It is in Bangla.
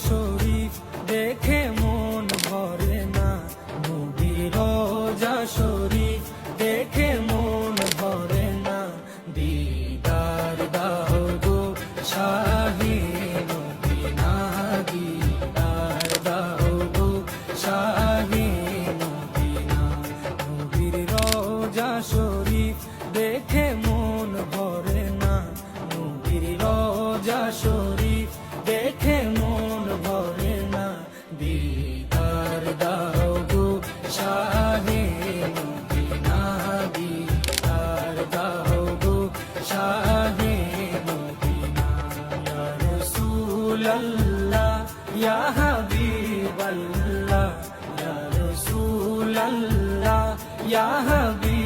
শরীফ দেখে মন ভরে না, নবীর রোজা শরীফ দেখে মন ভরে না। দিদার দাও গো শাহে মদিনা, দিদার দাও গো শাহে মদিনা। নবীর রোজা শরীফ দেখে মন ভরে না, নবীর রোজা শরীফ দেখে মন ভরে না। দিদার দাও গো শাহে মদিনা, দিদার দাও গো শাহে মদিনা। ইয়া রাসূলাল্লাহ ইয়া হাবিবাল্লাহ, ইয়া রাসূলাল্লাহ ইয়া হাবিবাল্লাহ।